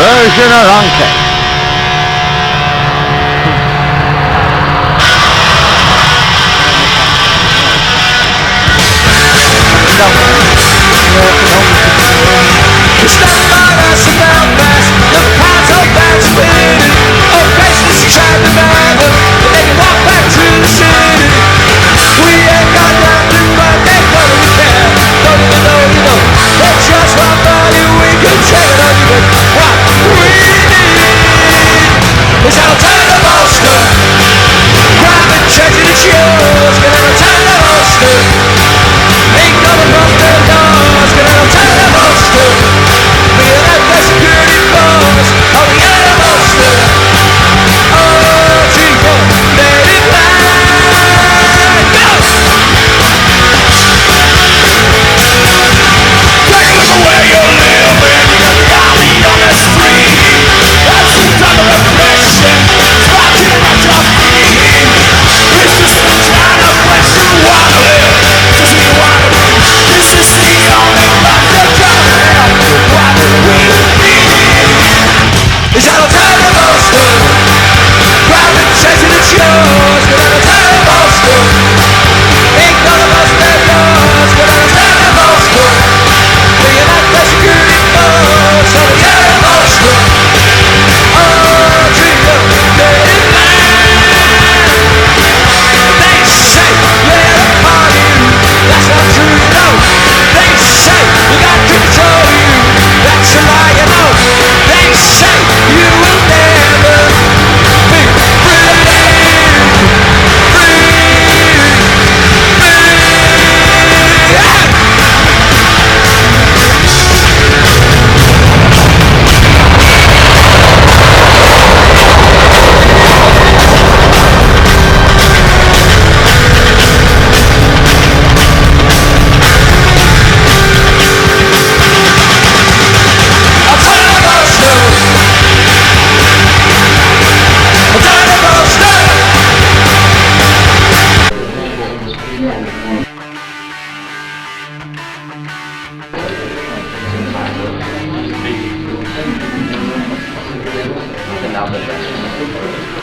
version of Uncle.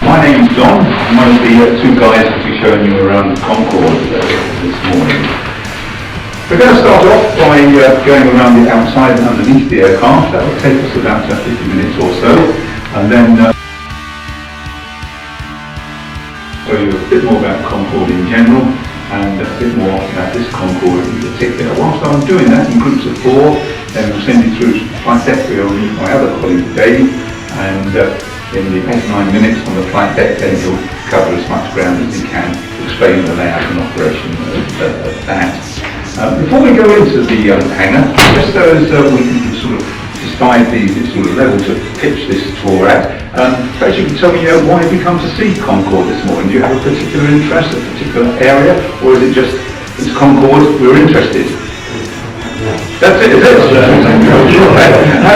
My name's Don. I'm one of the two guys who'll be showing you around Concorde this morning. We're going to start off by going around the outside and underneath the aircraft. That will take us about 50 minutes or so, and then show you a bit more about Concorde in general and a bit more about this Concorde in particular. Whilst I'm doing that in groups of 4, then we'll send you through flight deck where you'll meet my other colleague Dave, and in the 8-9 minutes on the flight deck, then he'll cover as much ground as he can to explain the layout and operation of that. Before we go into the hangar, just so as we can sort of decide the sort of level to pitch this tour at, perhaps you can tell me why you come to see Concorde this morning. Do you have a particular interest, a particular area, or is it just, it's Concorde, we're interested? That's it, is it?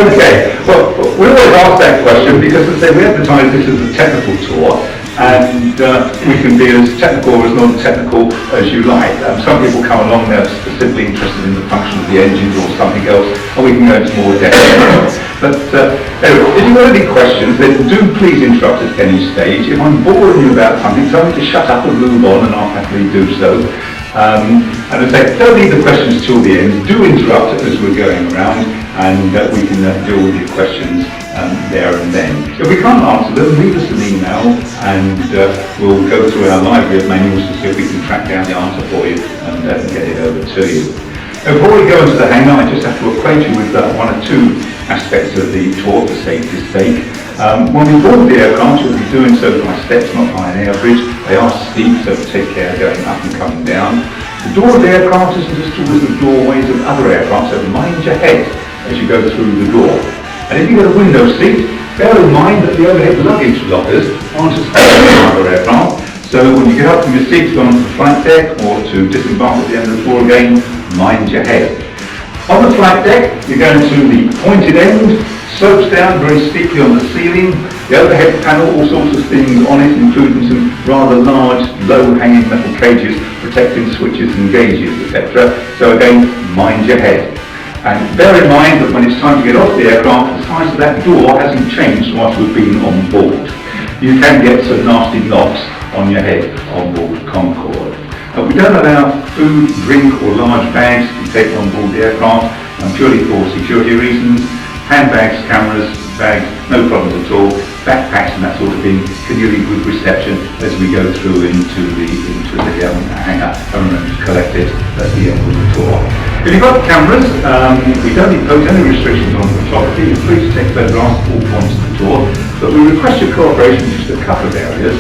Okay. Well, we always ask that question because, as I say, we advertise this as a technical tour, and we can be as technical or as non-technical as you like. Some people come along, they're specifically interested in the function of the engines or something else, and we can go into more depth. But anyway, if you've got any questions, then do please interrupt at any stage. If I'm boring you about something, tell me to shut up and move on, and I'll happily do so. And as I say, don't leave the questions till the end. Do interrupt as we're going around, and we can deal with your questions there and then. If we can't answer them, leave us an email, and we'll go through our library of manuals to see if we can track down the answer for you and get it over to you. Now, before we go into the hangar, I just have to acquaint you with one or two aspects of the tour for safety's sake. When we board the aircraft, you'll be doing so by steps, not by an air bridge. They are steep, so take care going up and coming down. The door of the aircraft isn't as tall as the doorways of other aircraft, so mind your head as you go through the door. And if you've got a window seat, bear in mind that the overhead luggage lockers aren't as big as other aircraft, so when you get up from your seat to go onto the flight deck or to disembark at the end of the tour again, mind your head. On the flight deck, you're going to the pointed end, slopes down very steeply on the ceiling. The overhead panel, all sorts of things on it, including some rather large, low-hanging metal cages protecting switches and gauges, etc. So again, mind your head. And bear in mind that when it's time to get off the aircraft, the size of that door hasn't changed whilst we've been on board. You can get some nasty knocks on your head on board Concorde. We don't allow food, drink or large bags to be taken on board the aircraft, purely for security reasons. Handbags, cameras, bags, no problems at all. Backpacks and that sort of thing can give you good reception as we go through into the hangar and collect it at the end of the tour. If you've got cameras, we don't impose any restrictions on photography. You're free to take photographs at all points of the tour, but we request your cooperation in just a couple of areas.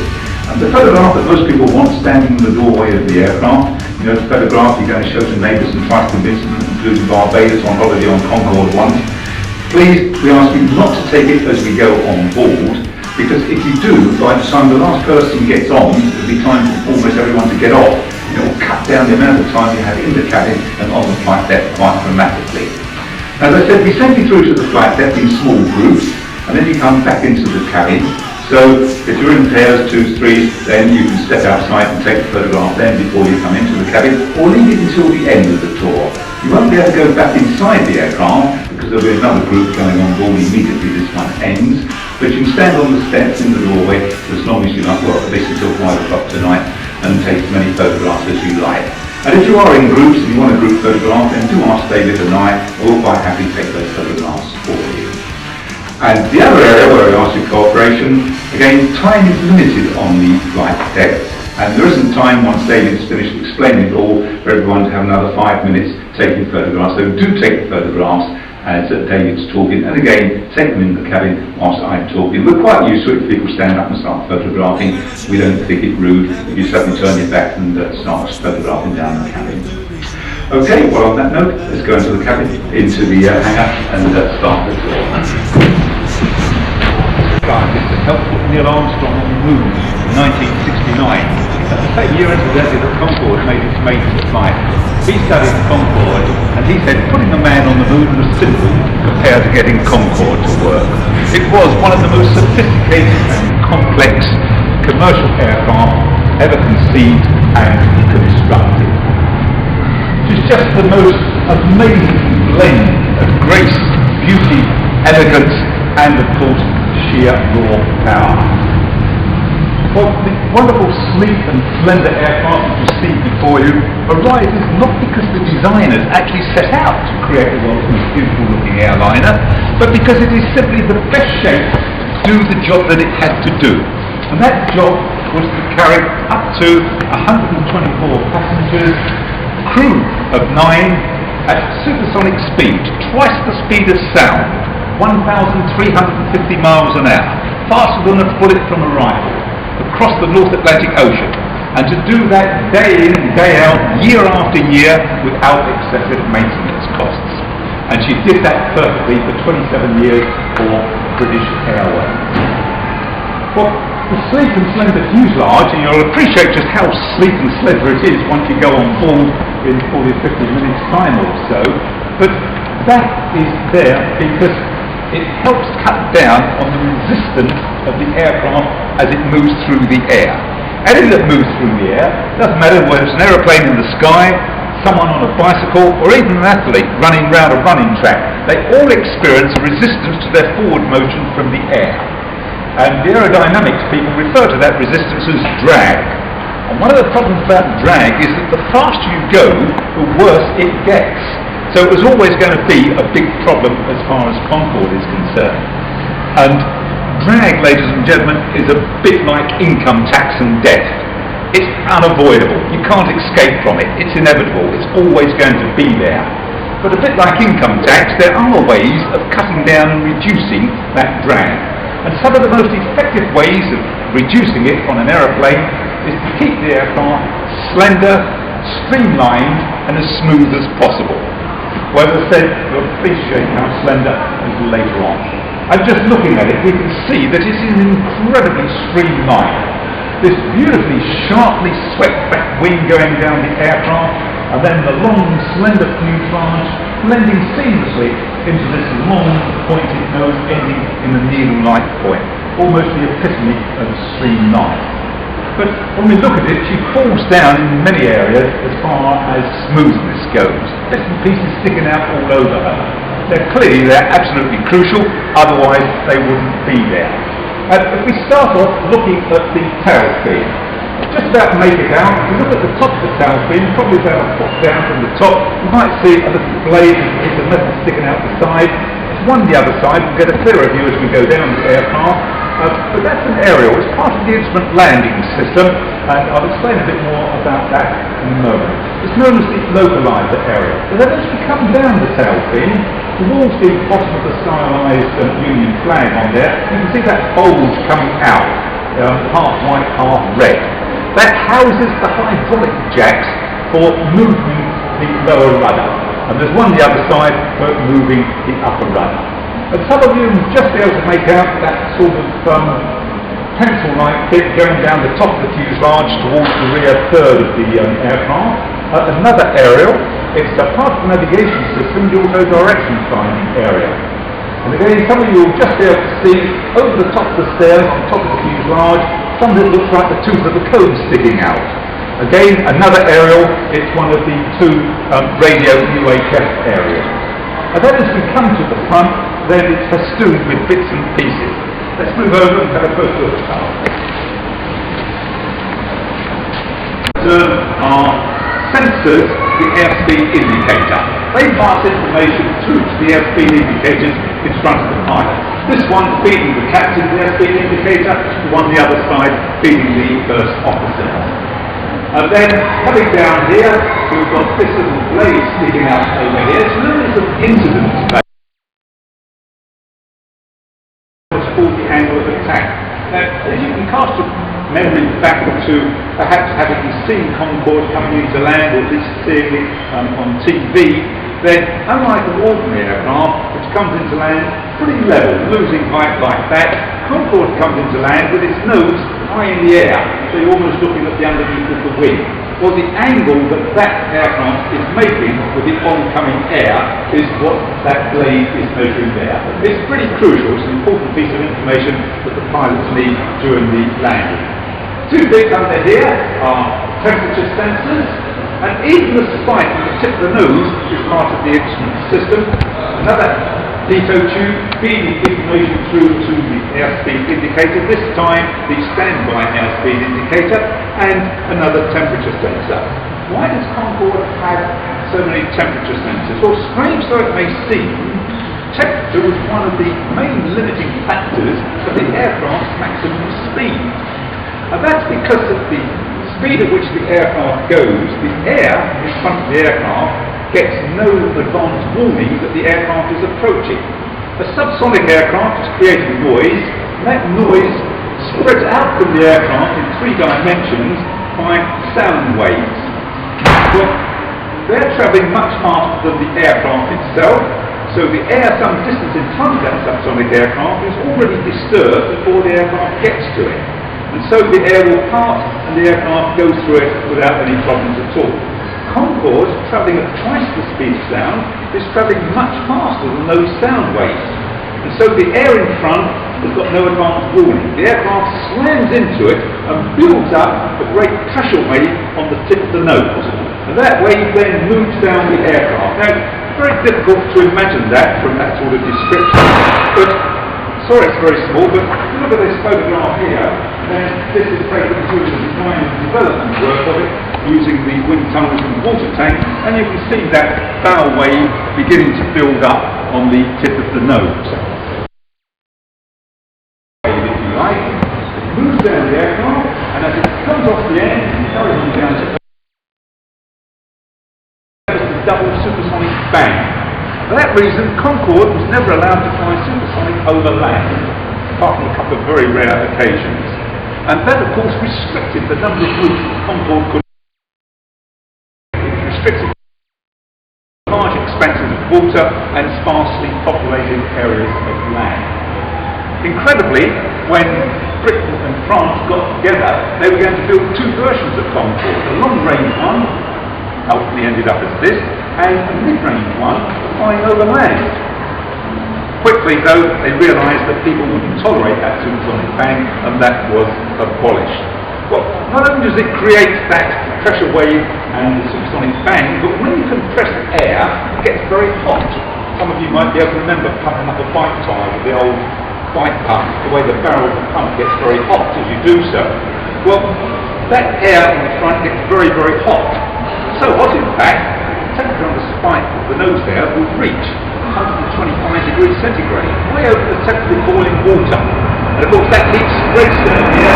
The photograph that most people want standing in the doorway of the aircraft, the photograph you're going to show to neighbours and try to convince them, including Barbados on holiday on Concorde once. Please, we ask you not to take it as we go on board, because if you do, by the time the last person gets on, it'll be time for almost everyone to get off. It will cut down the amount of time you have in the cabin and on the flight deck quite dramatically. As I said, we send you through to the flight deck in small groups, and then you come back into the cabin. So if you're in pairs, 2s, 3s, then you can step outside and take the photograph then before you come into the cabin, or leave it until the end of the tour. You won't be able to go back inside the aircraft because there'll be another group going on board immediately this one ends. But you can stand on the steps in the doorway as long as you like, well, at least until 5 o'clock tonight, and take as many photographs as you like. And if you are in groups and you want a group photograph, then do ask David and I, we'll quite happy to take those photographs for you. And the other area where I ask your cooperation, again, time is limited on the flight deck, and there isn't time once David's finished explaining it all for everyone to have another 5 minutes taking photographs. So do take the photographs as David's talking, and again, take them in the cabin whilst I'm talking. We're quite used to it if people stand up and start photographing. We don't think it rude if you suddenly turn your back and start photographing down the cabin. Okay, well on that note, let's go into the cabin, into the hangar, and start the tour. This is helpful Neil Armstrong on the moon in 1969. That's the same year incidentally that Concorde made its maiden flight. He studied Concorde and he said putting a man on the moon was simple compared to getting Concorde to work. It was one of the most sophisticated and complex commercial aircraft ever conceived and constructed. It's just the most amazing blend of grace, beauty, elegance, and of course sheer raw power. Well, the wonderful, sleek and slender aircraft that you see before you arises not because the designers actually set out to create the world's most beautiful looking airliner, but because it is simply the best shape to do the job that it had to do. And that job was to carry up to 124 passengers, crew of 9 at supersonic speed, twice the speed of sound, 1,350 miles an hour, faster than a bullet from a rifle, across the North Atlantic Ocean, and to do that day in, day out, year after year, without excessive maintenance costs. And she did that perfectly for 27 years for British Airways. Well, the sleek and slender fuselage, and you'll appreciate just how sleek and slender it is once you go on board in 40 or 50 minutes time or so, but that is there because it helps cut down on the resistance of the aircraft as it moves through the air. Anything that moves through the air, doesn't matter whether it's an aeroplane in the sky, someone on a bicycle, or even an athlete running round a running track, they all experience a resistance to their forward motion from the air. And the aerodynamics people refer to that resistance as drag. And one of the problems about drag is that the faster you go, the worse it gets. So it was always going to be a big problem as far as Concorde is concerned. And drag, ladies and gentlemen, is a bit like income tax and debt. It's unavoidable. You can't escape from it. It's inevitable. It's always going to be there. But a bit like income tax, there are ways of cutting down and reducing that drag. And some of the most effective ways of reducing it on an aeroplane is to keep the aircraft slender, streamlined, and as smooth as possible. Well, as I said, we'll appreciate how slender is later on. And just looking at it, we can see that it is incredibly streamlined. This beautifully, sharply swept back wing going down the aircraft, and then the long, slender fuselage blending seamlessly into this long, pointed nose ending in the needle-like point. Almost the epitome of streamlined. But when we look at it, she falls down in many areas as far as smoothness goes. Bits and pieces sticking out all over her. They're absolutely crucial, otherwise they wouldn't be there. If we start off looking at the tail fin, just about make it out. If you look at the top of the tail fin, probably about a foot down from the top, you might see a little blade, it's a metal sticking out the side. It's one the other side, we'll get a clearer view as we go down the aircraft. But that's an aerial, it's part of the instrument landing system, and I'll explain a bit more about that in a moment. It's known as the localizer aerial. But then as we come down the tail fin, towards the bottom of the stylized Union flag on there, you can see that bulge coming out, half white, half red. That houses the hydraulic jacks for moving the lower rudder. And there's one on the other side for moving the upper rudder. And some of you will just be able to make out that sort of pencil-like bit going down the top of the fuselage towards the rear third of the aircraft. Another aerial, it's a part of the navigation system, the auto-direction finding area. And again, some of you will just be able to see over the top of the stairs, on top of the fuselage, something that looks like the tooth of a cone sticking out. Again, another aerial, it's one of the two radio UHF areas. And then as we come to the front, then it's festooned with bits and pieces. Let's move over and have a closer look at our sensors, the airspeed indicator. They pass information through to the airspeed indicators in front of the pilot. This one feeding the captain the airspeed indicator, the one on the other side feeding the first officer. And then coming down here, we've got this little blade sticking out over here. It's known as an incident blade. It's called the angle of attack. Now, as you can cast your memory back to perhaps having seen Concorde coming into land, or at least seeing it on TV, then unlike an ordinary aircraft, which comes into land pretty level, losing height like that, Concorde comes into land with its nose high in the air, so you're almost looking at the underneath of the wing. Well, the angle that that aircraft is making with the oncoming air is what that blade is measuring there. It's pretty crucial, it's an important piece of information that the pilots need during the landing. Two bits under here are temperature sensors, and even the spike on the tip of the nose is part of the instrument system. Another pitot tube feeding information through to the airspeed indicator, this time the standby airspeed indicator, and another temperature sensor. Why does Concorde have so many temperature sensors? Well, strange though it may seem, temperature was one of the main limiting factors of the aircraft's maximum speed. And that's because of the speed at which the aircraft goes, the air in front of the aircraft gets no advance warning that the aircraft is approaching. A subsonic aircraft is creating noise, and that noise spreads out from the aircraft in 3 dimensions by sound waves. Well, they're travelling much faster than the aircraft itself, so the air some distance in front of that subsonic aircraft is already disturbed before the aircraft gets to it. And so the air will pass and the aircraft goes through it without any problems at all. Concorde, travelling at twice the speed of sound, is travelling much faster than those sound waves. And so the air in front has got no advance warning. The aircraft slams into it and builds up a great pressure wave on the tip of the nose. And that wave then moves down the aircraft. Now, it's very difficult to imagine that from that sort of description. But sorry it's very small, but if you look at this photograph here, then this is taken through the design and development work of it, using the wind tunnels and water tank, and you can see that bow wave beginning to build up on the tip of the nose. If you like, it moves down the aircraft, and as it comes off the end, it carries on down to the double supersonic bang. For that reason, Concorde was never allowed to fly supersonic over land, apart from a couple of very rare occasions. And that, of course, restricted the number of routes that Concorde could. It restricted large expanses of water and sparsely populated areas of land. Incredibly, when Britain and France got together, they were going to build 2 versions of Concorde, a long-range one, ultimately ended up as this, and a mid-range one flying over land. Quickly though, they realised that people wouldn't tolerate that supersonic bang, and that was abolished. Well, not only does it create that pressure wave and the supersonic bang, but when you compress air, it gets very hot. Some of you might be able to remember pumping up a bike tyre with the old bike pump, the way the barrel of the pump gets very hot as you do so. Well, that air on the front gets very, very hot. So hot, in fact, the temperature on the spike of the nose there will reach 125 degrees centigrade, way over the temperature of boiling water. And of course that heat spreads to the air,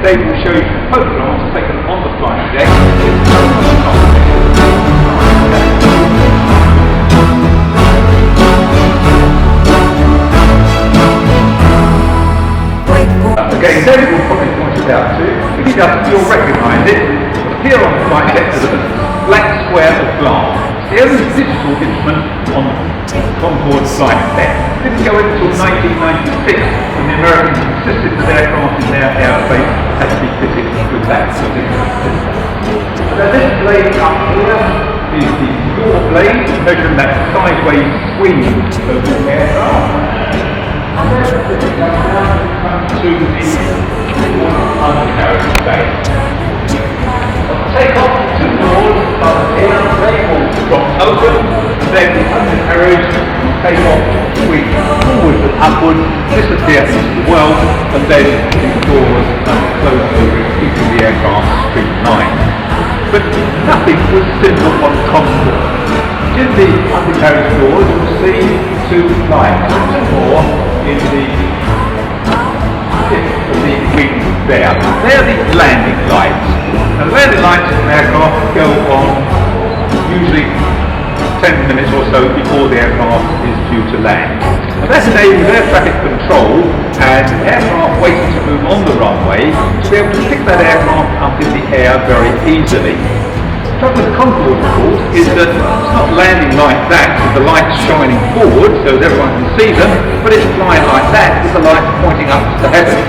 they will show you photographs taken on the flight deck. Again, David will probably point it out to you. If he doesn't, you'll recognise it. Here on the flight deck is a black square of glass. The only digital instrument on the CONCORD flight deck. It didn't go in until 1996 when the Americans insisted that aircraft in their airspace had to be fitted with that particular system. Now this blade up here is the yaw blade, measuring that sideways swing of the aircraft. And then it goes down and comes to the undercarriage blade. Take off the two doors up here, they will drop open, then the undercarriage will take off, swing forwards and upwards, disappear into the well, and then the doors close over, keeping the aircraft streamlined. But nothing was simple on CONCORD. In the undercarriage doors you'll see two lights, two more in the tip of the wing there. They're the landing lights. And the landing lights in an aircraft go on usually 10 minutes or so before the aircraft is due to land. And that enables air traffic control and aircraft waiting to move on the runway to be able to pick that aircraft up in the air very easily. The trouble with CONCORD, of course, is that it's not landing like that with the lights shining forward so that everyone can see them, but it's flying like that with the lights pointing up to the heavens.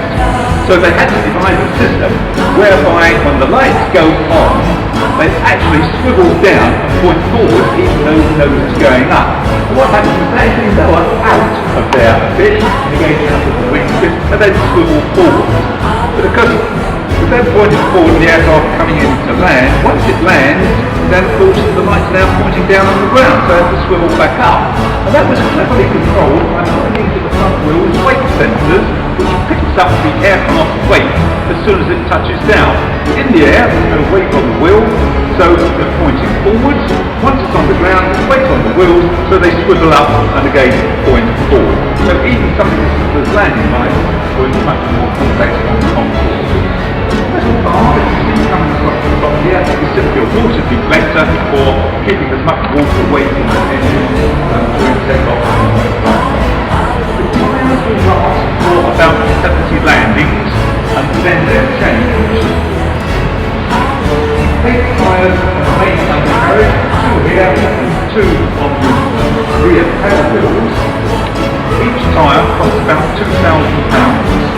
So they had to devise a system whereby when the lights go on, they actually swivel down and point forward even though the nose is going up. And what happens is they actually lower out of their pitch, negating out of the wingtip, and then swivel forward. But of course, with them pointing forward and the aircraft coming in to land, once it lands, then of course the lights are now pointing down on the ground, so it has to swivel back up. And that was cleverly controlled by putting into the front wheels weight sensors, which picks up the aircraft weight as soon as it touches down. In the air, there's no weight on the wheel, so they're pointing forwards. Once it's on the ground, there's weight on the wheels, so they swivel up and again point forward. So even something as simple as landing lights was much more complex on CONCORD. Little bar that you see coming across the top here is simply a water deflector for keeping as much water away from the engine during takeoff. The tyres will last for about 70 landings and then they're changed. 8 tyres on the main undercarriage, 2 here and 2 on the rear tail wheels. Each tyre costs about £2,000.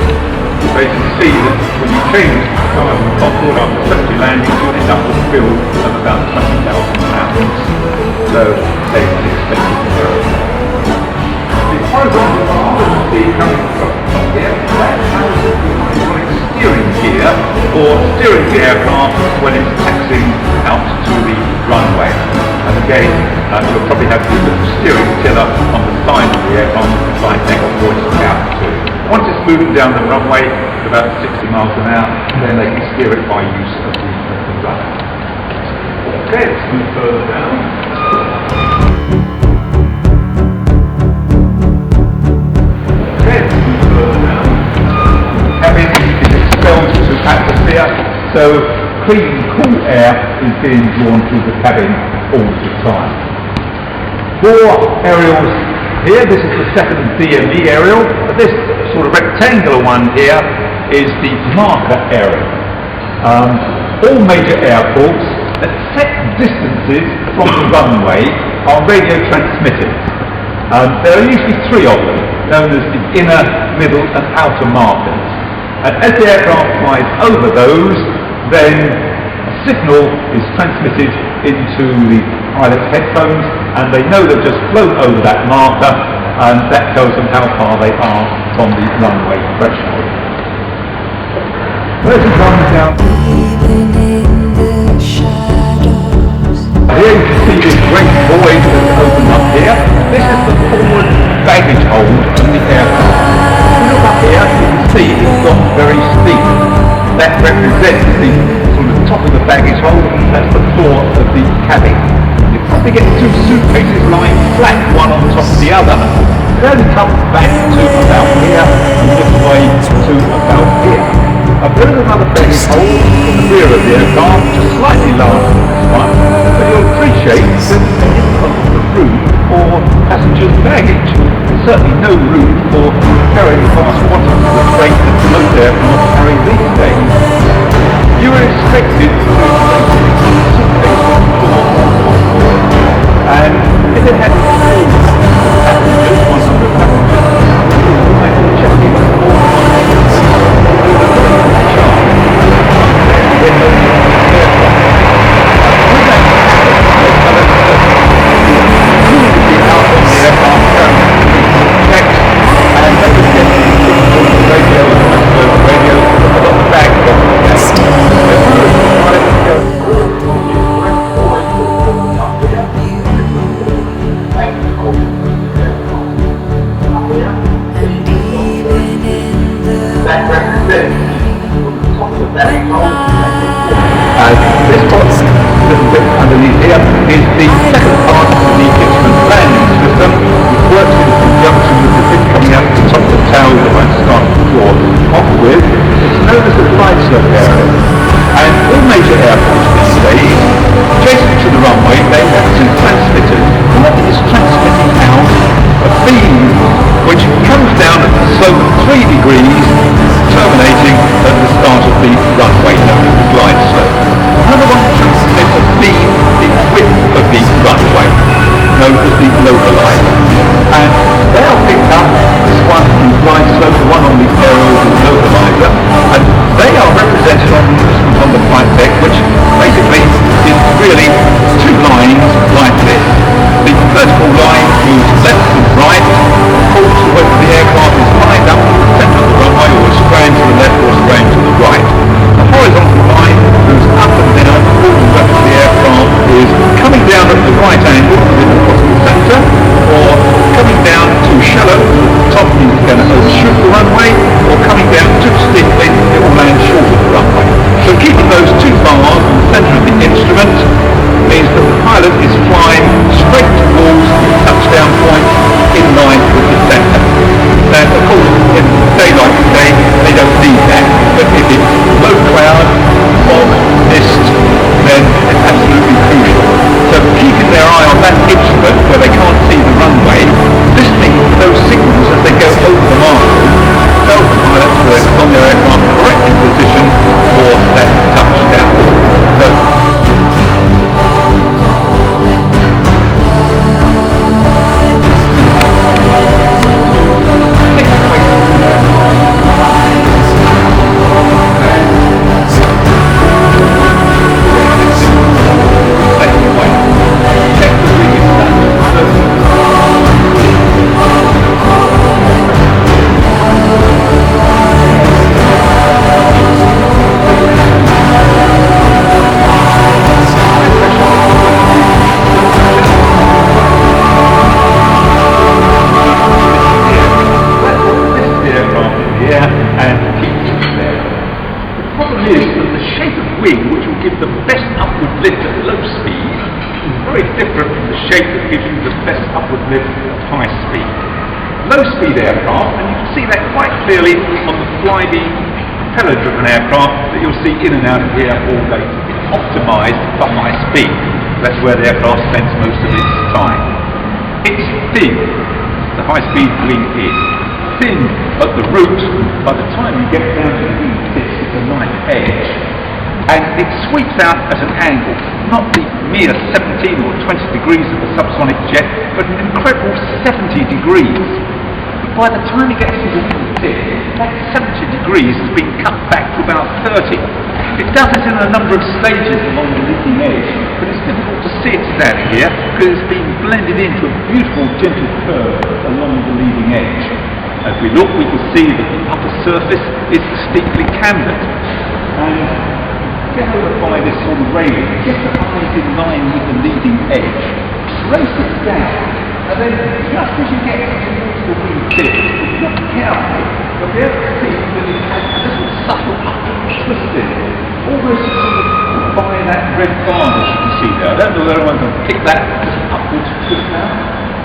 So you can see that when you change the tyre from CONCORD after 70 landings, you'll end up with a bill of about £20,000. So they can expect it to go. The horizontal bar that you see coming across the top here, that has the hydraulic steering gear for steering the aircraft when it's taxiing out to the runway. And again, you'll probably have the little steering tiller on the side of the aircraft to try and take off points out to. Once it's moving down the runway at about 60 miles an hour, then they can steer it by use of the rudder. Okay, let's move further down. Okay, let's move further down. The cabin is expelled to atmosphere, so clean, cool air is being drawn through the cabin all the time. 4 aerials here. This is the second DME aerial, but this sort of rectangular one here is the marker area. All major airports at set distances from the runway are radio transmitted. There are usually 3 of them, known as the inner, middle and outer markers. And as the aircraft flies over those, then a signal is transmitted into the pilot's headphones, and they know they've just flown over that marker, and that tells them how far they are from the runway threshold. Where's it coming down? Here you can see this great void that's opened up here. This is the forward baggage hold in the aircraft. If you look up here, you can see it's got very steep. That represents the sort of top of the baggage hold. That's the floor of the cabin. You probably get 2 suitcases lying flat, one on top of the other. It only comes back to about here, and this way to about here. There is another baggage hold in the rear of the aircraft, just slightly larger than this one, but you'll appreciate that there isn't the room for passengers' baggage. There's certainly no room for carrying vast quantities of freight that most aircraft carry these days. You are expected to place a suitcase on the floor, and if it had passengers, 100 passengers, you might check in this box, a little bit underneath here, is the second part of the instrument landing system, which works in conjunction with the bit coming out of the top of the tower that I started to draw off with. It's known as the flight slope area. And all major airports these days, adjacent to the runway, they have 2 transmitters. One is transmitting out a beam which comes down at the slope of 3 degrees, terminating at the start of the runway, known as the glide slope. Another one transmits a beam the width of the runway, known as the localizer. And they are picked up, this one in glide slope, the one on the aerial is the localizer, and they are represented on the flight deck, which basically is really 2 lines like this. The vertical line moves left and right, according to whether the aircraft is lined up in the centre of the runway or is straying to the left or straying to the right. The horizontal line moves up and down according to whether the aircraft is coming down at the right angle in the possible centre, or coming down too shallow, the top is going to overshoot the runway, or coming down too steeply, it will land short of the runway. So keeping those 2 bars in the centre of the instrument means that the pilot is flying straight towards the touchdown point in line with the centre. Now, of course, in daylight today, they don't need that, but if it's low cloud, fog, mist, then it's absolutely crucial. So keeping their eye on that instrument where they can't see the runway, listening to those signals as they go over the marker, tell the pilots where it's on their aircraft correct in position for that touchdown. So, low-speed aircraft, and you can see that quite clearly on the flyby propeller-driven aircraft that you'll see in and out of here all day. It's optimised for high speed. That's where the aircraft spends most of its time. It's thin, the high-speed wing is. Thin at the root, by the time you get down to the wingtip, it's a nice edge. And it sweeps out at an angle, not the mere 17 or 20 degrees of a subsonic jet, but an incredible 70 degrees. By the time it gets to the wingtip, that 70 degrees has been cut back to about 30. It does it in a number of stages along the leading edge, but it's difficult to see it standing here because it's been blended into a beautiful gentle curve along the leading edge. As we look, we can see that the upper surface is steeply cambered. And get over by this sort of railing, get the eyes in line with the leading edge, trace it down, and then just as you get towards the wingtip, look carefully, you'll be able to see that it has a little subtle upward twisting, almost sort of by that red varnish you can see there. I don't know whether anyone can pick that upwards twist out.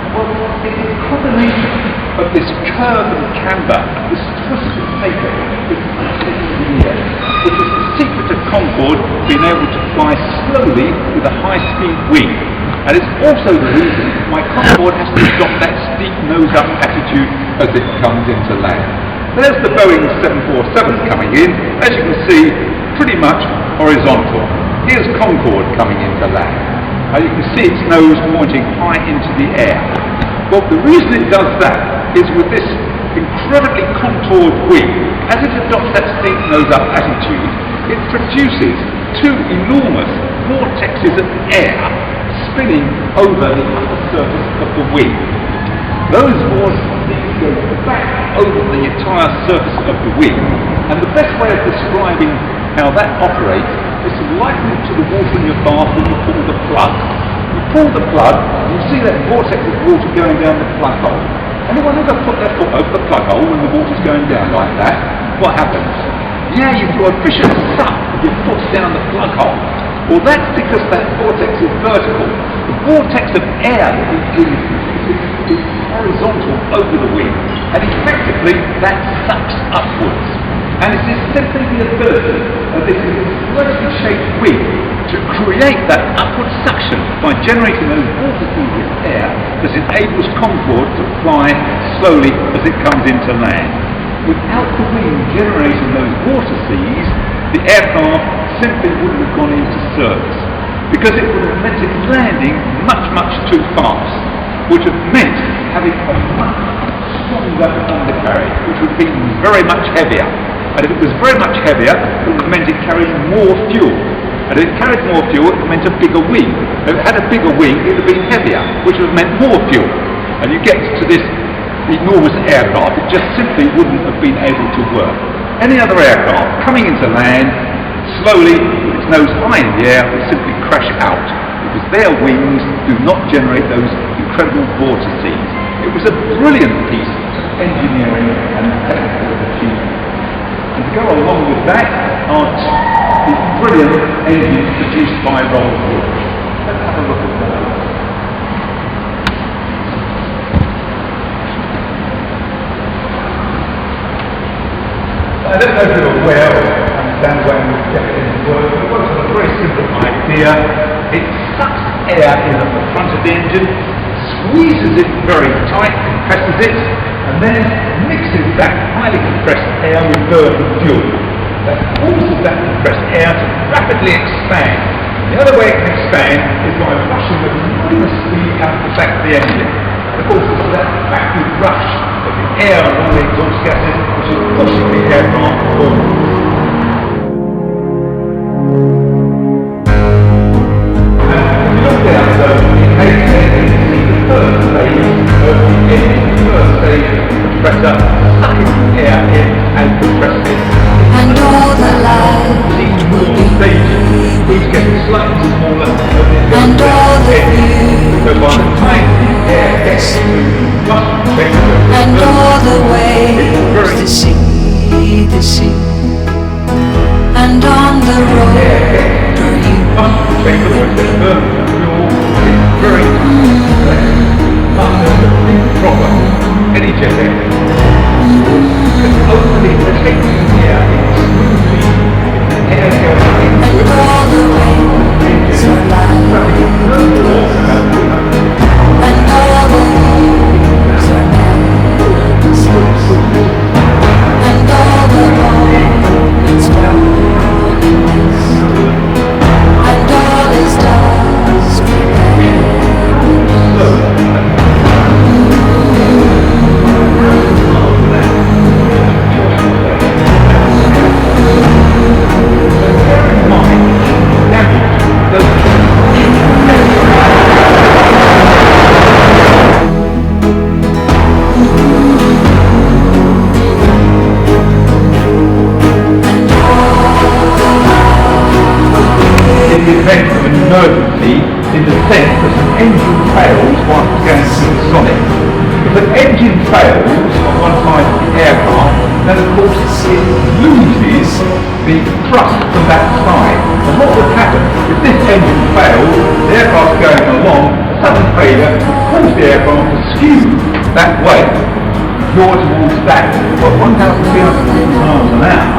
Well, it's a combination of this curve and camber, this twisted taper, this here, which is the secret of Concorde being able to fly slowly with a high-speed wing. And it's also the reason why Concorde has to adopt that steep nose-up attitude as it comes into land. There's the Boeing 747 coming in, as you can see, pretty much horizontal. Here's Concorde coming into land. And you can see its nose pointing high into the air. Well, the reason it does that is with this incredibly contoured wing, as it adopts that steep nose-up attitude, it produces two enormous vortexes of air spinning over the upper surface of the wing. Those vortices go back over the entire surface of the wing, and the best way of describing how that operates is to liken it to the water in your bath when you pull the plug. You pull the plug, and you see that vortex of water going down the plug hole. Anyone ever put their foot over the plug hole when the water's going down like that? What happens? Yeah, you do a vicious suck with your foot down the plug hole. Well, that's because that vortex is vertical. The vortex of air that we breathe is horizontal over the wing, and effectively that sucks upwards. And it is simply the ability of this incredibly shaped wing to create that upward suction by generating those vortices of air that enables Concorde to fly slowly as it comes into land. Without the wing generating those vortices, the aircraft simply wouldn't have gone into service, because it would have meant it landing much too fast, which would have meant having a much stronger undercarriage, which would have been very much heavier. And if it was very much heavier, it would have meant it carried more fuel. And if it carried more fuel, it would have meant a bigger wing. If it had a bigger wing, it would have been heavier, which would have meant more fuel. And you get to this enormous aircraft, it just simply wouldn't have been able to work. Any other aircraft coming into land, slowly, with its nose high in the air, would simply crash out, because their wings do not generate those incredible vortices. It was a brilliant piece of engineering and technical achievement. And to go along with that are the brilliant engines produced by Rolls-Royce. Let's have a look at those. I don't know if you're aware or understand the way in which jet engines work, but it works on a very simple idea. It sucks air in at the front of the engine, squeezes it very tight, compresses it, and then mixes that highly compressed air with virgin fuel. That forces that compressed air to rapidly expand. The other way it can expand is by rushing with enormous speed out the back of the engine. Of course, it's that backward rush of the air and all the exhaust gases which is pushing the aircraft forward. And all the waves, the sea, and on the road are you. Any jet engine can only take the air smoothly, the air goes And all the waves are light, and all the then of course it loses the thrust from that side. And what would happen if this engine failed, the aircraft going along, a sudden failure would cause the aircraft to skew that way, yaw towards that, but 1,350 miles an hour,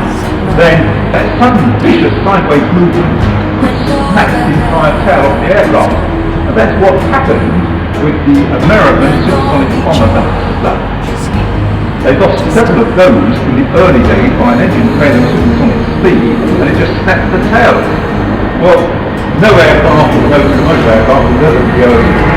then that sudden vicious sideways movement could smack the entire tail off the aircraft. And that's what happened with the American supersonic bomber, the Hustler. They lost several of those in the early days by an engine failing supersonic speed, and it just snapped the tail. Well, no aircraft or no commercial aircraft will ever be going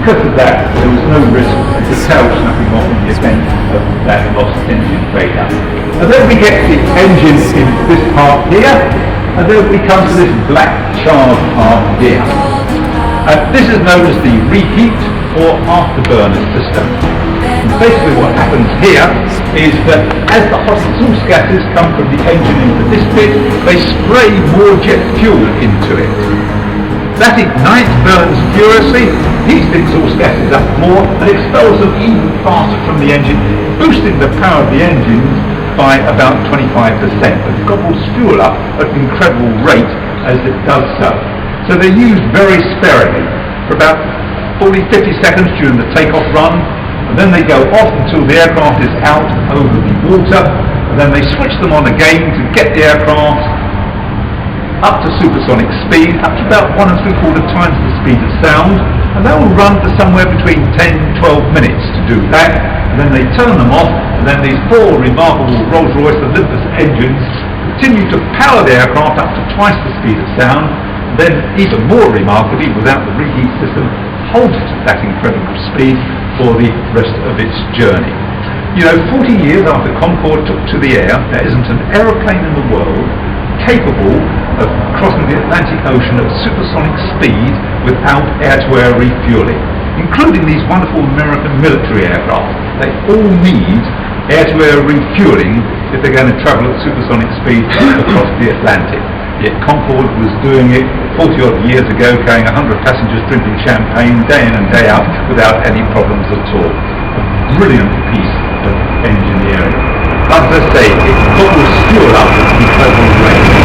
because of that, there was no risk of the tail snapping off in the event of that lost engine failure. And then we get the engine in this part here, and then we come to this black charred part here. This is known as the reheat or afterburner system. And basically what happens here is that as the hot exhaust gases come from the engine into this bit, they spray more jet fuel into it. That ignites, burns furiously, heats the exhaust gases up more and expels them even faster from the engine, boosting the power of the engines by about 25%. It gobbles fuel up at an incredible rate as it does so. So they're used very sparingly for about 40-50 seconds during the takeoff run, and then they go off until the aircraft is out over the water, and then they switch them on again to get the aircraft up to supersonic speed, up to about 1 3/4 times the speed of sound, and that will run for somewhere between 10-12 minutes to do that, and then they turn them off, and then these four remarkable Rolls-Royce Olympus engines continue to power the aircraft up to twice the speed of sound, and then even more remarkably, without the reheat system, hold it at that incredible speed for the rest of its journey. You know, 40 years after Concorde took to the air, there isn't an aeroplane in the world capable of crossing the Atlantic Ocean at supersonic speed without air-to-air refueling, including these wonderful American military aircraft. They all need air-to-air refueling if they're going to travel at supersonic speed across the Atlantic. Yet Concorde was doing it 40 odd years ago, carrying 100 passengers drinking champagne day in and day out without any problems at all. A brilliant piece of engineering. But as I say, it gobbles fuel up at an incredible rate.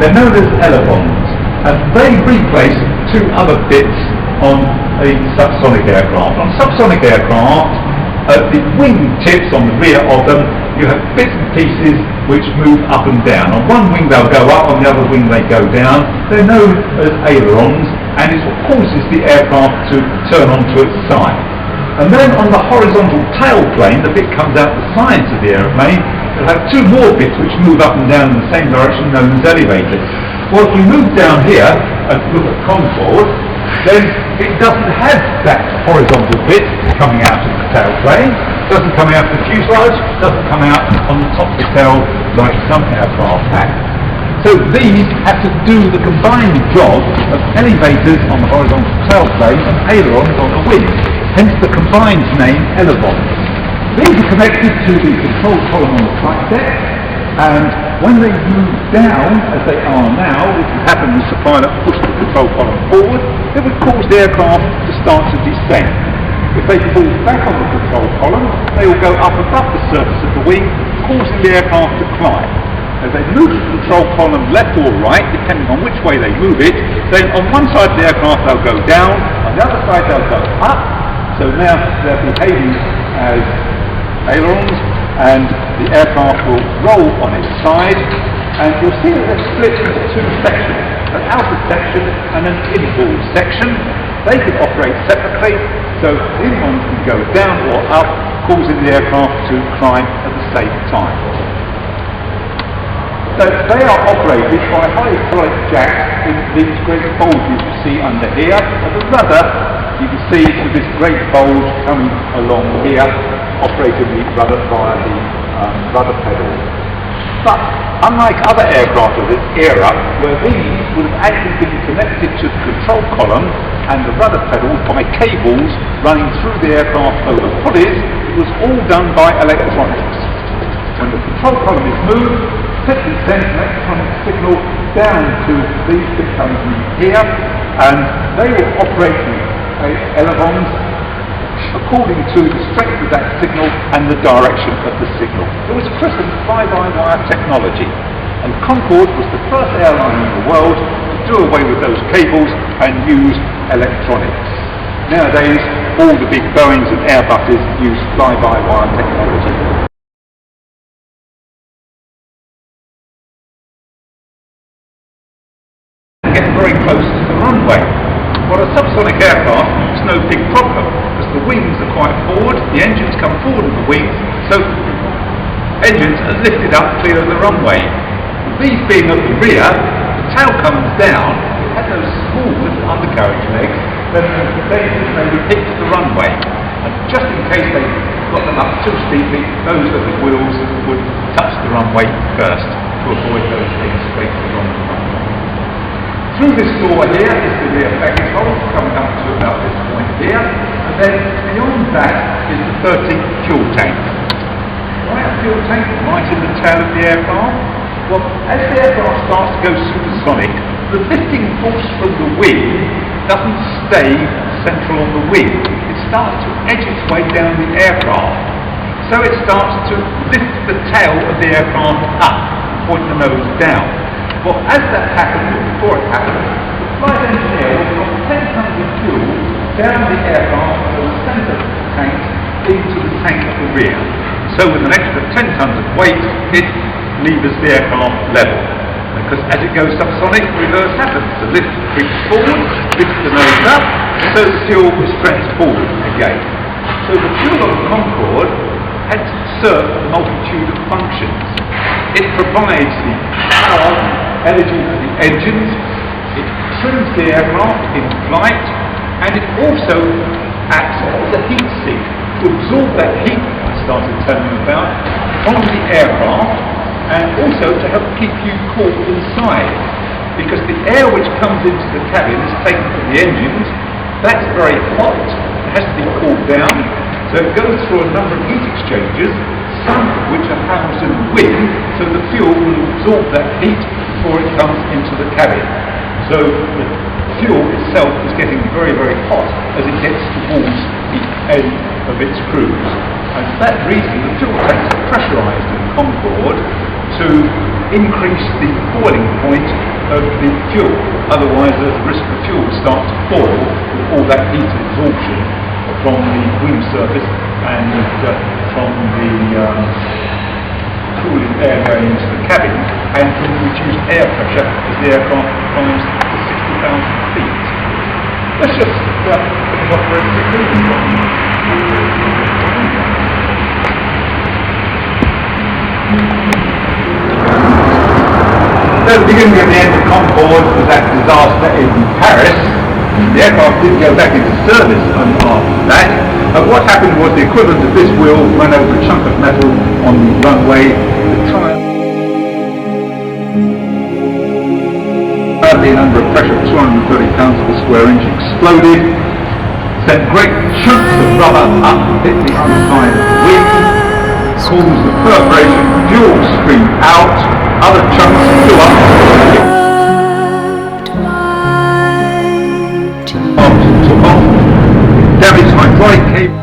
They're known as elevons, and they replace two other bits on a subsonic aircraft. On subsonic aircraft, the wing tips on the rear of them, you have bits and pieces which move up and down. On one wing they'll go up, on the other wing they go down. They're known as ailerons, and it's what causes the aircraft to turn onto its side. And then on the horizontal tail plane, the bit comes out the sides of the airplane, you'll have two more bits which move up and down in the same direction, known as elevators. Well, if we move down here and look at Concorde, then it doesn't have that horizontal bit coming out of the tail plane, doesn't come out of the fuselage, doesn't come out on the top of the tail like some aircraft have. So these have to do the combined job of elevators on the horizontal tail plane and ailerons on the wing, hence the combined name elevons. These are connected to the control column on the flight deck, and when they move down, as they are now, if you happen to supply that push the control column forward, it would cause the aircraft to start to descend. If they fall back on the control column, they will go up above the surface of the wing, causing the aircraft to climb. As they move the control column left or right, depending on which way they move it, then on one side of the aircraft they'll go down, on the other side they'll go up. So now they're behaving as ailerons, and the aircraft will roll on its side, and you'll see that they're split into two sections, an outer section and an inboard section. They can operate separately, so the in ones can go down or up, causing the aircraft to climb at the same time. So they are operated by hydraulic jacks in these great bulges you see under here. At the rudder, you can see with this great bulge coming along here, operating the rudder via the rudder pedal. But unlike other aircraft of this era, where these would have actually been connected to the control column and the rudder pedal by cables running through the aircraft over pulleys, it was all done by electronics. When the control column is moved, simply sends an electronic signal down to these systems here, and they will operate the ailerons according to the strength of that signal and the direction of the signal. It was christened fly-by-wire technology, and CONCORD was the first airline in the world to do away with those cables and use electronics. Nowadays, all the big Boeings and Airbuses use fly-by-wire technology. Get very close to the runway. Well, a subsonic aircraft is no big problem, because the wings are quite forward, the engines come forward of the wings, so engines are lifted up clear of the runway. These being at the rear, the tail comes down, it has those small little undercarriage legs, then the engines may hit the runway. And just in case they got them up too steeply, those little wheels would touch the runway first to avoid those things scraping along the runway. Through this door here is the rear baggage hold, coming up to about this point here, and then beyond that is the 13th fuel tank. Why a fuel tank right in the tail of the aircraft? Well, as the aircraft starts to go supersonic, the lifting force from the wing doesn't stay central on the wing. It starts to edge its way down the aircraft. So it starts to lift the tail of the aircraft up, point the nose down. Well, as that happened, before it happened, the flight engineer would drop 10 tons of fuel down the aircraft from the centre of the tank into the tank at the rear. So with an extra 10 tons of weight, it levers the aircraft level. Because as it goes subsonic, the reverse happens. The lift creeps forward, lifts the nose up, so the fuel is stretched forward again. So the fuel of the Concorde had to serve a multitude of functions. It provides the power, energy for the engines, it trims the aircraft in flight, and it also acts as a heat sink to absorb that heat I started telling you about from the aircraft, and also to help keep you cool inside. Because the air which comes into the cabin is taken from the engines, that's very hot, it has to be cooled down, so it goes through a number of heat exchangers, some of which are housed in the wing, so the fuel will absorb that heat before it comes into the cabin. So the fuel itself is getting very, very hot as it gets towards the end of its cruise. And for that reason, the fuel tanks are pressurised in Concorde to increase the boiling point of the fuel. Otherwise, there's a risk the fuel will start to boil with all that heat absorption from the wing surface and from the cooling air going into the cabin, and from the reduced air pressure as the aircraft climbs to 60,000 feet. Let's just what we're moving from. So the beginning of the end of Concorde was that disaster in Paris. The aircraft didn't go back into service after that. What happened was the equivalent of this wheel ran over a chunk of metal on the runway. The tyre, being under a pressure of 230 pounds per square inch, exploded, sent great chunks of rubber up, hit the underside of the wing, caused the perforation, fuel streamed out, other chunks flew up. Took off, damaged hydraulic cable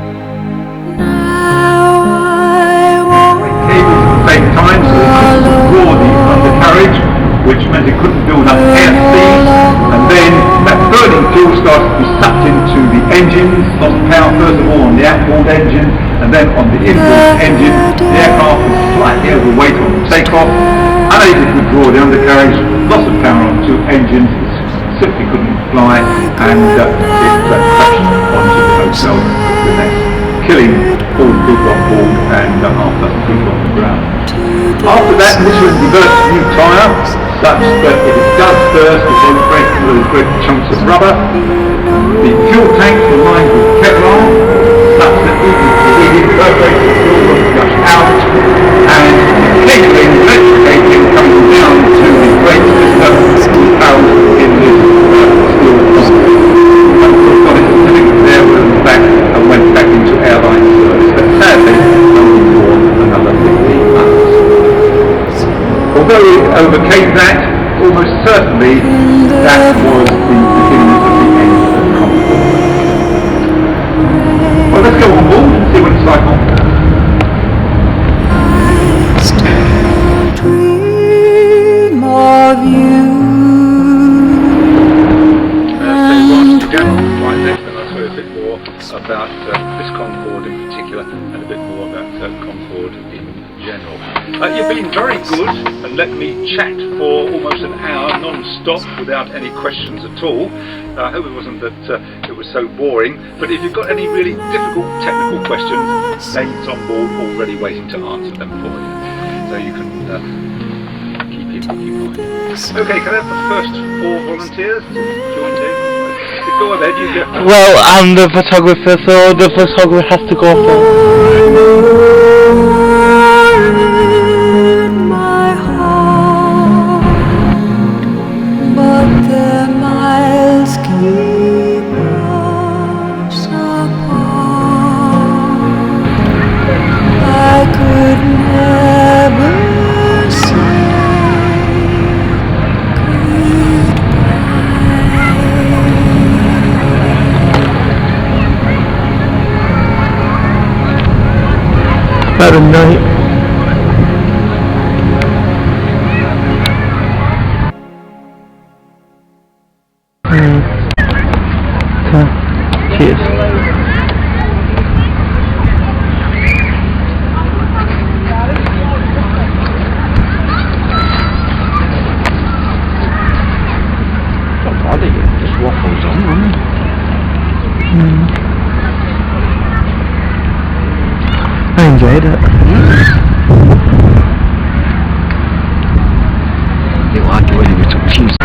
at the same time, so it couldn't draw the undercarriage, which meant it couldn't build up air speed, and then that burning fuel started to be sucked into the engines, lost power first of all on the outboard engine, and and then on the inboard engine, the aircraft was slightly overweight on takeoff, unable to withdraw the undercarriage, loss of power on two engines, simply couldn't fly, and it crashed onto the hotel the next, killing all the people on board and half a dozen people on the ground. After that, Michelin developed a new tyre, such that if it does burst, it won't break those great chunks of rubber. The fuel tanks were lined with Kevlar, such that even if the perforated fuel won't gush out, and the cabling, electric cabling coming down to the brake system was housed in this steel box. And of course, got it certificate there and back and went back into airline service, but sadly, only for another 15 months. Although we overcame that, almost certainly that was the beginning of the end of CONCORD. Well, let's go on board and see what it's like on board. Dream of you. Flight deck, and I'll tell you a bit more about this CONCORD in particular, and a bit more about CONCORD in general. You've been very good and let me chat for almost an hour non-stop without any questions at all. I hope it wasn't that it was so boring, but if you've got any really difficult technical questions, Dave's on board already waiting to answer them for you. So you can keep him occupied. Okay, can I have the first 4 volunteers join in? Go on then, you go. Well, I'm the photographer, so the photographer has to go first. My heart, but the miles keep us apart. I could never say About a night. Cheers. Not bad, it just waffles on, doesn't it? I enjoyed it. You like it when you took cheese.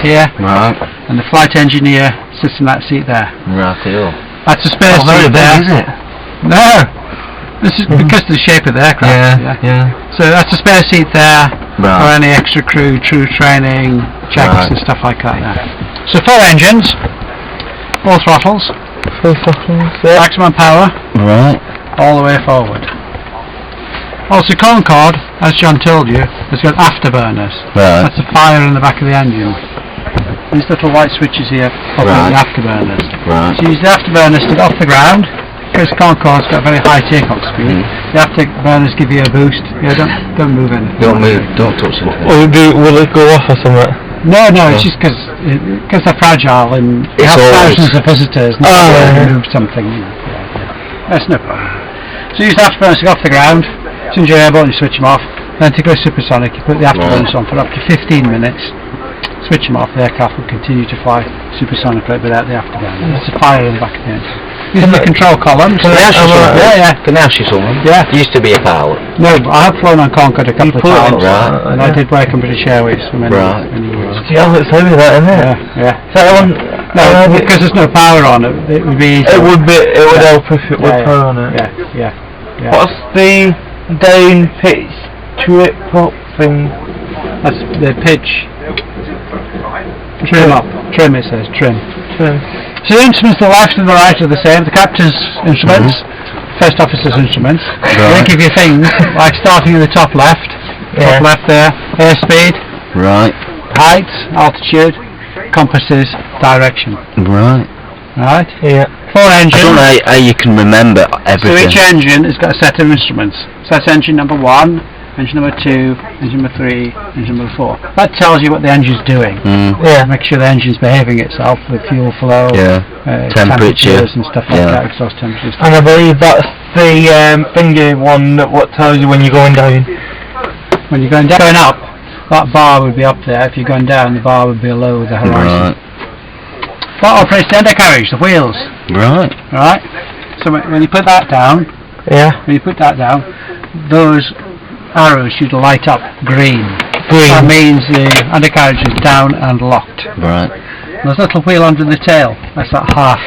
Here, Right. and the flight engineer sits in that seat there. Right, That's a spare not very seat there. big, is it? No, this is because of the shape of the aircraft. Yeah. So that's a spare seat there for Right. any extra crew, training, checks Right. and stuff like that. Yeah. So 4 engines, 4 throttles, maximum power, Right. all the way forward. Also CONCORD, as John told you, has got afterburners. Right. That's a fire in the back of the engine. These little white switches here operate the afterburners. Right. So use the afterburners to get off the ground, because CONCORD's got a very high takeoff speed. The afterburners give you a boost. Yeah, don't move anything. Don't move, don't touch anything. Will it go off or something? No, it's just because they're fragile and you have thousands of visitors and you move something. That's no problem. So use the afterburners to get off the ground. As soon as you're able, you switch them off. Then to go supersonic, you put the afterburners on for up to 15 minutes. switch them off, the aircraft would continue to fly supersonically without the afterburner. There's a fire in the back of the engine. These are the control columns. Can I ask you something? Yeah. Can I ask you something? Yeah. You used to be a pilot. No, I have flown on Concorde a couple of times. Right. And I did work on British Airways for many years. Yeah, it's heavy that, isn't it? Yeah. Is that one? No, because there's no power on it, it would be easy. It would help if it would power on it. Yeah. What's the down pitch trip up thing? That's the pitch. Trim up. Trim, it says. Trim. So the instruments to the left and the right are the same. The captain's instruments, first officer's instruments. They give you things like starting in the top left. Top left there. Airspeed. Right. Height, altitude, compasses, direction. Right. Right? Yeah. 4 engines. I don't know how you can remember everything. So each engine has got a set of instruments. So that's engine number 1, engine number 2, engine number 3, engine number 4. That tells you what the engine's doing. Yeah. Make sure the engine's behaving itself with fuel flow, temperature temperatures and stuff like that, exhaust temperatures. And I believe that's the thingy one that what tells you when you're going down. When you're going up, that bar would be up there. If you're going down, the bar would be below the horizon. Right. That operates the undercarriage, the wheels. Right. Right? So when you put that down, those arrows should light up green. That means the undercarriage is down and locked. Right. There's a little wheel under the tail. That's that half.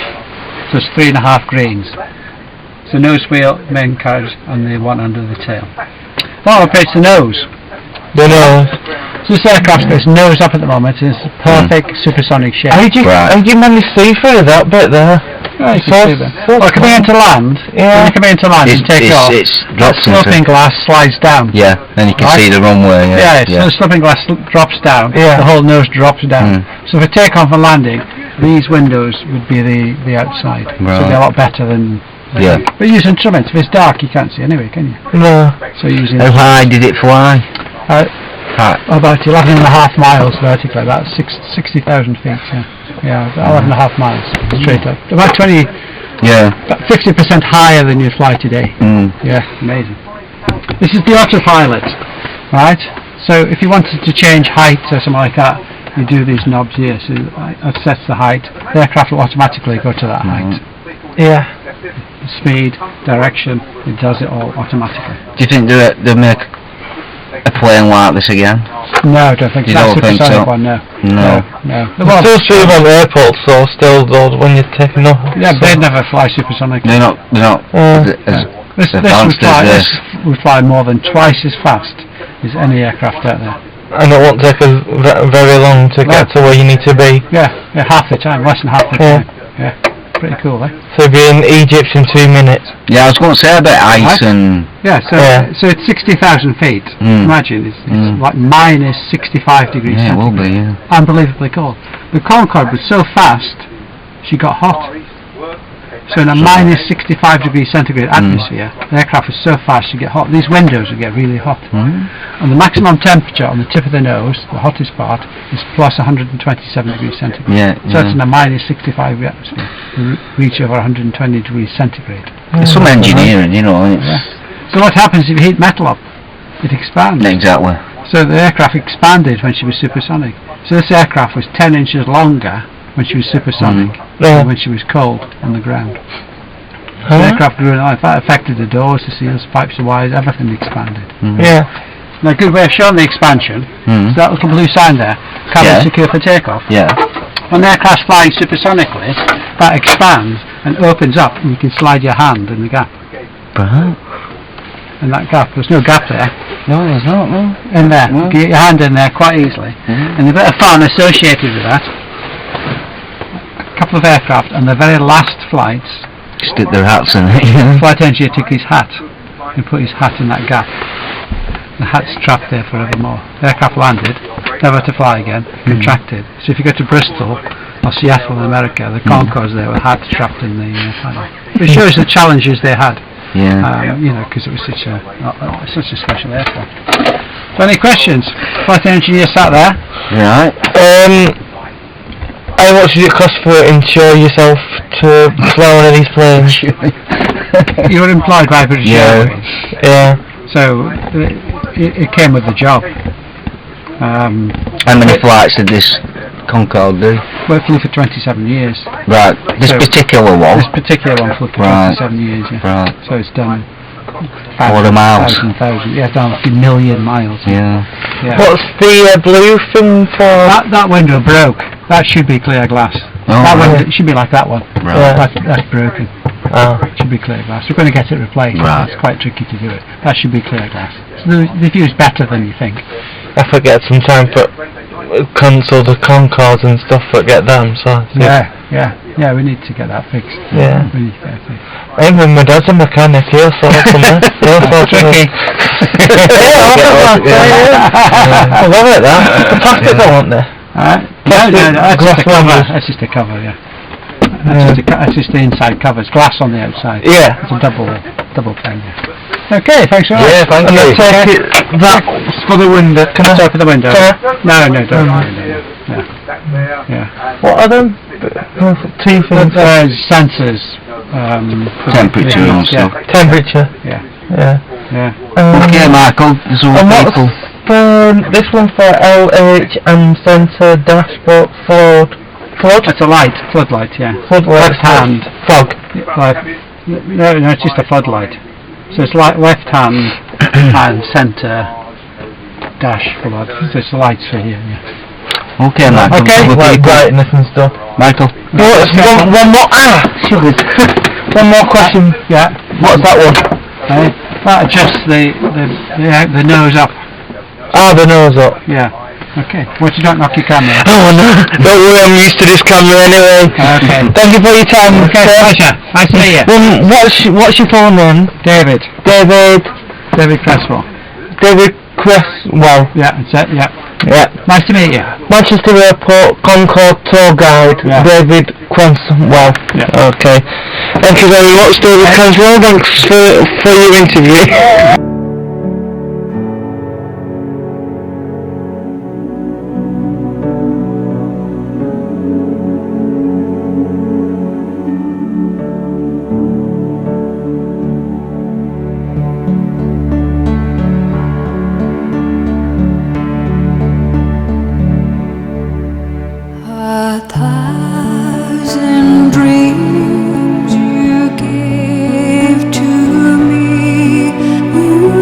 So it's 3.5 greens. So nose wheel, main carriage, and the one under the tail. That operates the nose. The nose. So this aircraft's got its nose up at the moment. It's a perfect supersonic shape. How do you manage to see through that bit there? Well, coming into land, when you're coming into land and take off, the sloping glass slides down. Yeah, then you can see the runway. So the sloping glass drops down, the whole nose drops down. So for takeoff and landing, these windows would be the outside. So they're a lot better than... But use instruments. If it's dark, you can't see anyway, can you? No. So using... How high did it fly? About 11.5 miles vertically, about 60,000 feet. Yeah, about 11.5 miles straight up. About 50% higher than you'd fly today. Yeah, amazing. This is the autopilot, right? So if you wanted to change height or something like that, you do these knobs here. So it sets the height. The aircraft will automatically go to that height. Yeah. Speed, direction, it does it all automatically. Do you think they'll make a plane like this again? No, I don't think so. You don't think so? One, no. Well, still true about the airports, so still those when you're taking off. Yeah, they'd never fly supersonic. They're not This would fly more than twice as fast as any aircraft out there. And it won't take us very long to get to where you need to be. Yeah, half the time, less than half the time. Yeah, pretty cool, eh? So be in Egypt in 2 minutes. Yeah, I was going to say about ice and... Yeah, so it's 60,000 feet. Imagine, it's like minus 65 degrees centigrade. Yeah, it will be, Unbelievably cold. The Concorde was so fast, she got hot. So in a minus 65 degrees centigrade atmosphere, the aircraft was so fast you get hot. These windows would get really hot. And the maximum temperature on the tip of the nose, the hottest part, is plus 127 degrees centigrade. So it's in a minus 65 atmosphere. You reach over 120 degrees centigrade. It's some engineering, you know. So what happens if you heat metal up? It expands. Exactly. So the aircraft expanded when she was supersonic. So this aircraft was 10 inches longer when she was supersonic than when she was cold on the ground. The aircraft grew in life. That affected the doors, the seals, pipes, the wires, everything expanded. Yeah. Now a good way of showing the expansion is that little blue sign there, cabin secure for takeoff. Yeah. When the aircraft's flying supersonically, that expands and opens up and you can slide your hand in the gap. Right. In that gap, there's no gap there. No, there's not, no. In there, you can get your hand in there quite easily. And the bit of fun associated with that, a couple of aircraft on the very last flights, stick their hats in it, flight engineer took his hat and put his hat in that gap. The hat's trapped there forevermore. The aircraft landed, never to fly again, contracted. So if you go to Bristol or Seattle in America, the Concords there were hats trapped in the plane. It shows the challenges they had. Because it was such a special aircraft. So any questions? Flight engineer sat there. Right. How much does it cost for insure yourself to fly one of these planes? You were employed by British Airways. Yeah. So it came with the job. How many flights did this Concorde do? Working for 27 years. Right, this So- particular one? This particular one for Right. 27 years, yeah. Right. So it's done What a miles. yeah, done a few million miles. Yeah. Yeah. What's the blue thing for? That window broke. That should be clear glass. Oh, That right. window, it should be like that one. Right. That's broken. Oh. It should be clear glass. We're going to get it replaced. Right. It's quite tricky to do it. That should be clear glass. So the view's better than you think. I forget sometimes, but cancel the Concords and stuff, forget them, so... Yeah, we need to get that fixed. Yeah. We need to get it fixed. Even my dad's a mechanic, he'll sort something. He'll sort Tricky. I love it, that. The plastic one, aren't they? No, that's just a Glass cover. windows. That's just a cover, yeah. That's just the inside cover. It's glass on the outside. Yeah. It's a double pane. Yeah. Okay, thanks very much. Yeah, thank And I you. take it, that's for the window, can I? Sorry for the window. Can I? No, don't worry. No. Yeah. What are them? Two things. Sensors. Temperature and stuff. Temperature. Yeah. Yeah. Okay, Michael, there's all And what's people. this one for LH and sensor dashboard flood? It's a light, floodlight, yeah. Floodlight. Left hand. Fog. No, it's just a floodlight. So it's left hand and centre dash flood. So it's the lights for here, yeah. Okay, Michael. Okay, other like people. brightness and stuff. Michael. One more. Sugars. One more question. Yeah. What's that one? That adjusts the nose up. The nose up. Yeah. Okay. What, you don't knock your camera? Oh no! Don't worry, I'm used to this camera anyway. Okay. Thank you for your time. Okay, sir. pleasure. Nice to meet you. What's your full name? David Cresswell. David Cresswell. Yeah, that's it, yeah. Yeah. Nice to meet you. Manchester Airport Concord Tour Guide. Yeah. David Cresswell. Yeah. Okay. Thank you very much, David Cresswell. Thanks for your interview. A thousand dreams you gave to me. You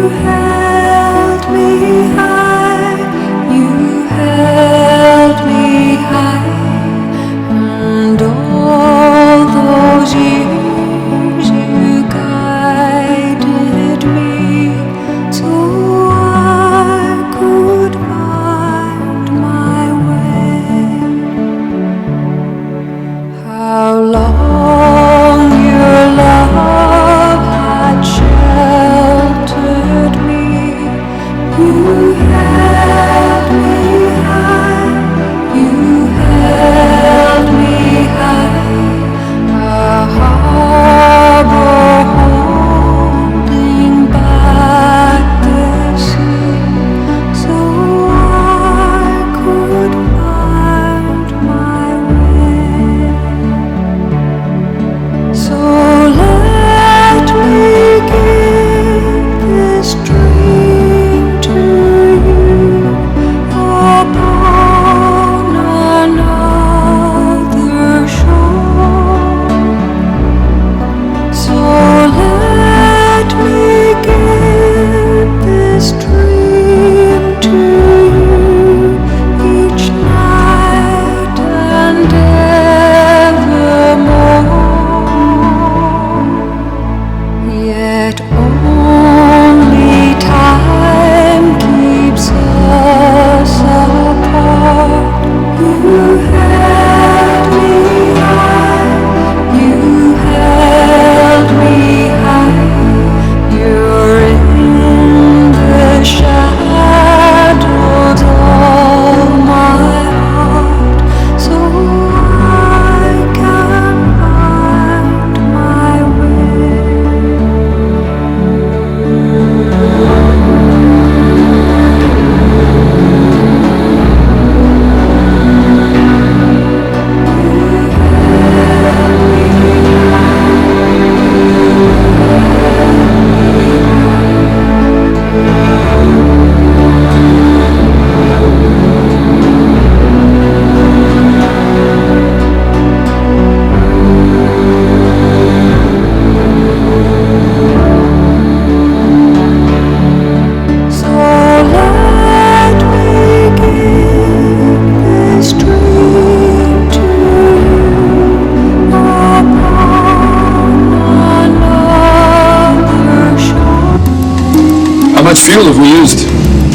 fuel have we used?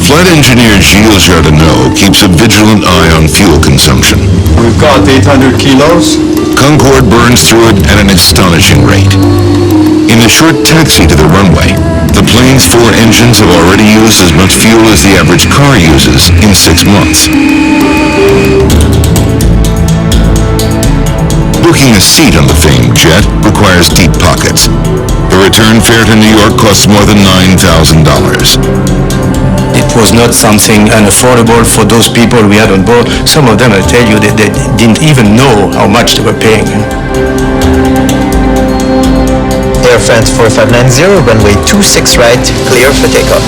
Flight engineer Gilles Jardinot keeps a vigilant eye on fuel consumption. We've got 800 kilos. Concorde burns through it at an astonishing rate. In the short taxi to the runway, the plane's 4 engines have already used as much fuel as the average car uses in 6 months. Booking a seat on the famed jet requires deep pockets. The return fare to New York costs more than $9,000. It was not something unaffordable for those people we had on board. Some of them, I tell you, they didn't even know how much they were paying. Air France 4590, runway 26 right, clear for takeoff.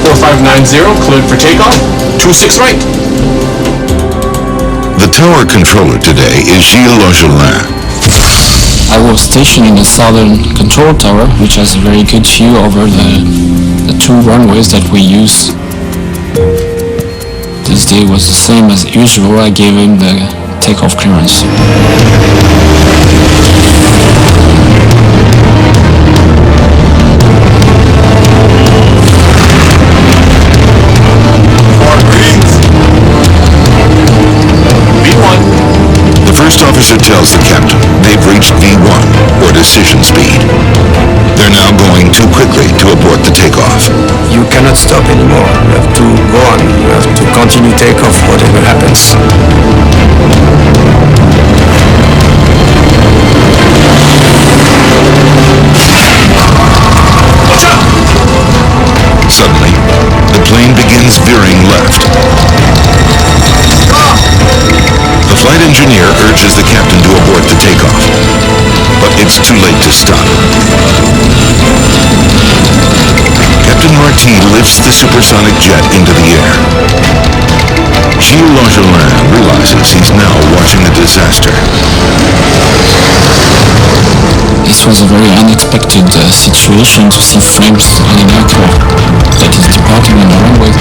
4590, cleared for takeoff. 26 right. The tower controller today is Gilles Longelin. I was stationed in the southern control tower, which has a very good view over the 2 runways that we use. This day was the same as usual. I gave him the takeoff clearance. First officer tells the captain they've reached V1, or decision speed. They're now going too quickly to abort the takeoff. You cannot stop anymore. You have to go on. You have to continue takeoff, whatever happens. Suddenly, the plane begins veering left. The flight engineer urges the captain to abort the takeoff, but it's too late to stop. Captain Marty lifts the supersonic jet into the air. Gilles Longelin realizes he's now watching a disaster. This was a very unexpected situation to see flames on an aircraft that is departing on the runway.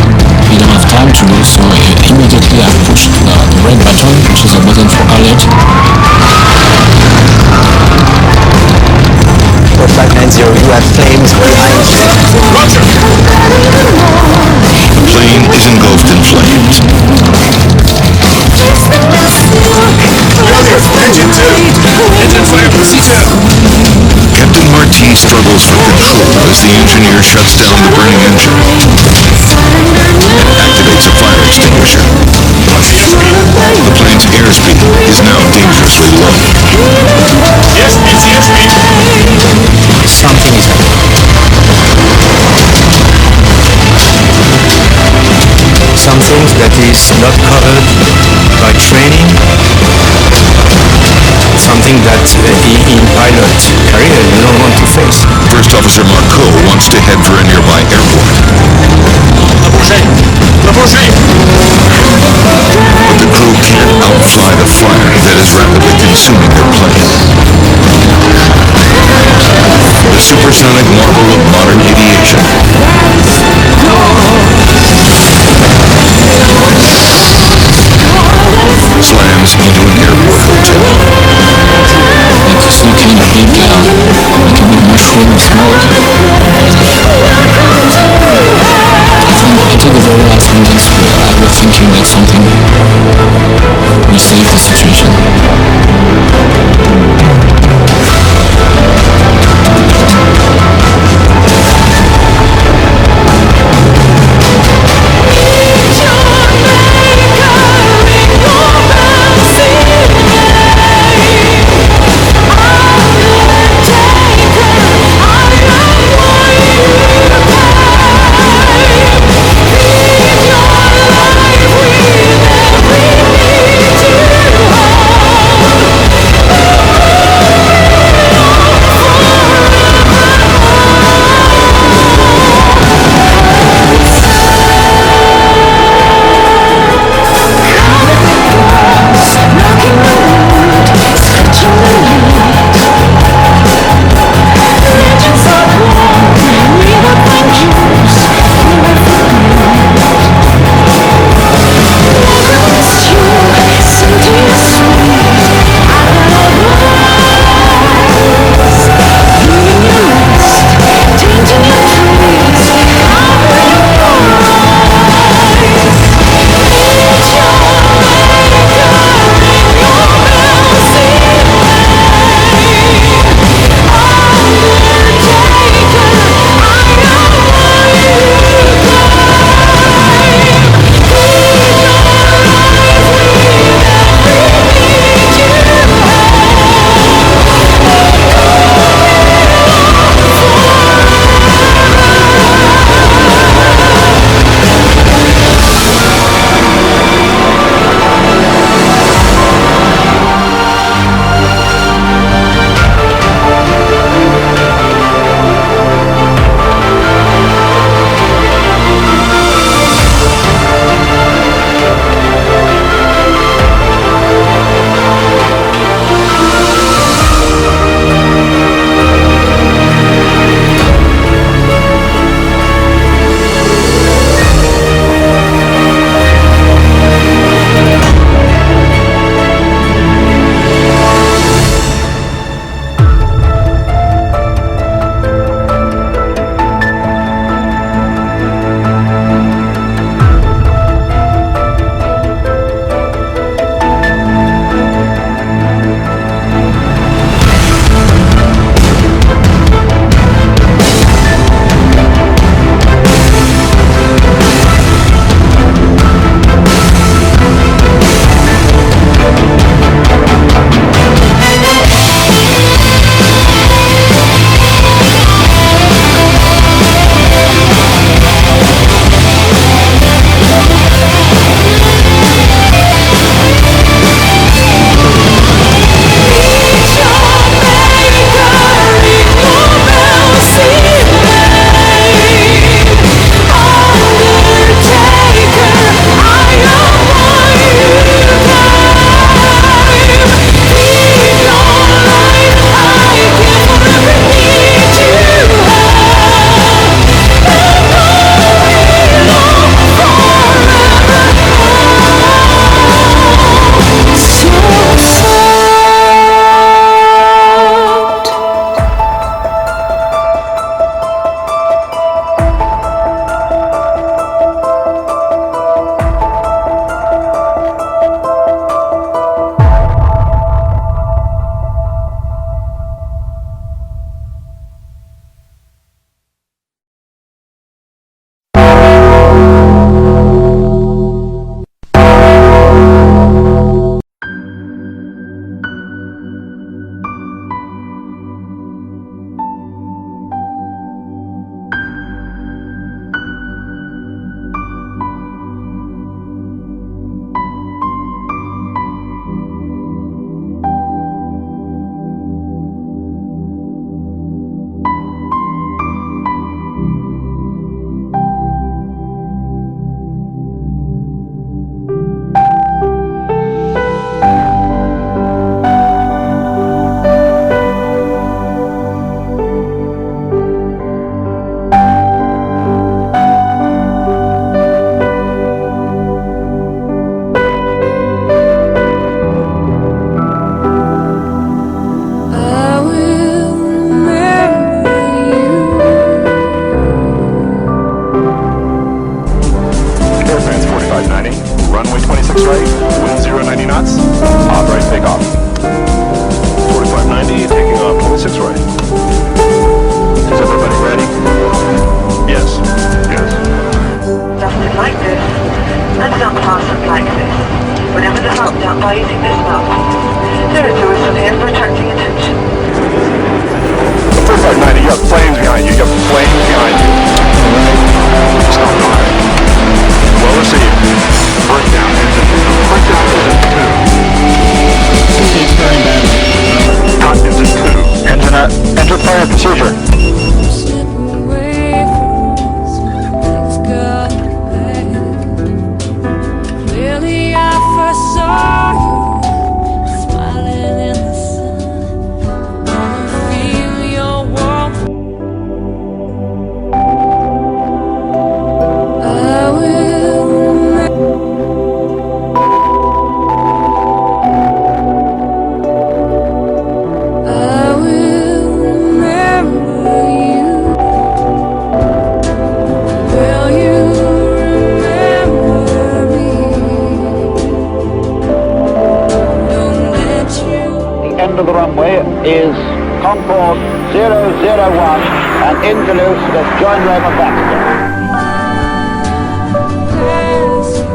We don't have time to do so. Immediately I pushed the red button, which is a button for alert. 4590, you have flames behind you. Roger! The plane is engulfed in flames. Engine 2! Engine fire procedure! Captain Marty struggles for control as the engineer shuts down the burning engine and activates a fire extinguisher. The plane's airspeed is now dangerously low. Airspeed, airspeed! Something is happening. Something that is not covered by training. Something that in pilot career you don't want to face. First Officer Marceau wants to head for a nearby airport. But the crew can't outfly the fire that is rapidly consuming their plane. The supersonic marvel of modern aviation slams into an airport hotel. It's some kind of big mushroom of smoke. I think at the very last minutes I was thinking that something will save the situation. 26 right, wind 090 knots. Hard right takeoff. 4590, taking off 26 right. Is everybody ready? Yes. Yes. Dusted like this, and some fastened like this. Whenever the thumb's up by using this mouthpiece, there is a whistle here for attracting attention. 4590, you have planes behind you. You have planes behind you. Stop behind. Well received. Breakdown engine. Breakdown engine 2. It's very bad. Hot engine 2. Enter fire procedure. Slip away from us when things got bad. Really, I first saw you smiling in the sun. Wanna feel your warmth. I will remember you. Will you remember me? Don't let you. The end of the runway is Concord 001 and in Toulouse with join Rome and Baxter. Pass you